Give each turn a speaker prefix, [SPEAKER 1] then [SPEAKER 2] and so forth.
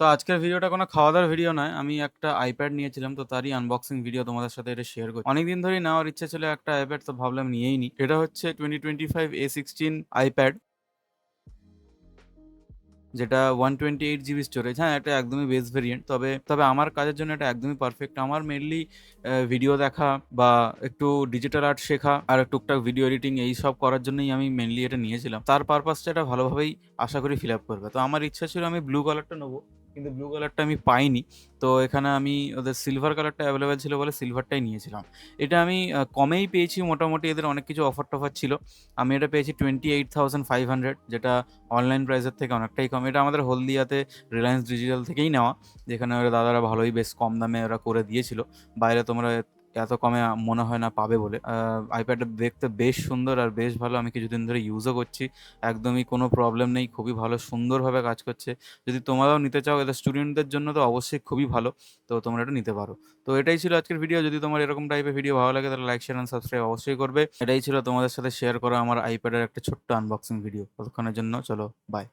[SPEAKER 1] তো আজকের ভিডিওটা কোনো খাওয়া-দাওয়ার ভিডিও নয়। আমি একটা iPad নিয়েছিলাম, তো তারই আনবক্সিং ভিডিও তোমাদের সাথে এটা শেয়ার করছি। অনেকদিন ধরেই নেওয়ার ইচ্ছা ছিল একটা iPad, তো ভাবলাম নিয়েই নিই। এটা হচ্ছে 2025 A16 iPad, যেটা 128 জিবি স্টোরেজ। হ্যাঁ, এটা একদমই বেস ভেরিয়েন্ট। তবে আমার কাজের জন্য এটা একদমই পারফেক্ট। আমার মেইনলি ভিডিও দেখা বা একটু ডিজিটাল আর্ট শেখা আর টুকটাক ভিডিও এডিটিং এইসব করার জন্যই আমি মেইনলি এটা নিয়েছিলাম। তার পারপাসটা এটা ভালোভাবেই আশা করি ফিল আপ করবে। তো আমার ইচ্ছা ছিল আমি ব্লু কালারটা নেবো, কিন্তু ব্লু কালারটা আমি পাইনি। তো এখানে আমি ওদের সিলভার কালারটা অ্যাভেলেবেল ছিল বলে সিলভারটাই নিয়েছিলাম। এটা আমি কমেই পেয়েছি মোটামুটি, এদের অনেক কিছু অফার-টফার ছিল। আমি এটা পেয়েছি 28,500, যেটা অনলাইন প্রাইসের থেকে অনেকটাই কম। এটা আমাদের হলদিয়াতে রিলায়েন্স ডিজিটাল থেকেই নেওয়া, যেখানে ওরা দাদারা ভালোই বেশ কম দামে ওরা করে দিয়েছিল। বাইরে তোমরা এত কমে মনে হয় না পাবে বলে। আইপ্যাডটা দেখতে বেশ সুন্দর আর বেশ ভালো। আমি কিছুদিন ধরে ইউজও করছি। একদমই কোনো প্রবলেম নেই। খুবই ভালো সুন্দরভাবে কাজ করছে। যদি তোমরাও নিতে চাও, এটা স্টুডেন্টদের জন্য তো অবশ্যই খুবই ভালো। তো তোমরা এটা নিতে পারো। তো এটাই ছিল আজকের ভিডিও। যদি তোমার এরকম টাইপের ভিডিও ভালো লাগে তাহলে লাইক, শেয়ার এন্ড সাবস্ক্রাইব অবশ্যই করবে। এটাই ছিল তোমাদের সাথে শেয়ার করা আমার আইপ্যাডের একটা ছোট্ট আনবক্সিং ভিডিও। ততক্ষণের জন্য চলো, বাই।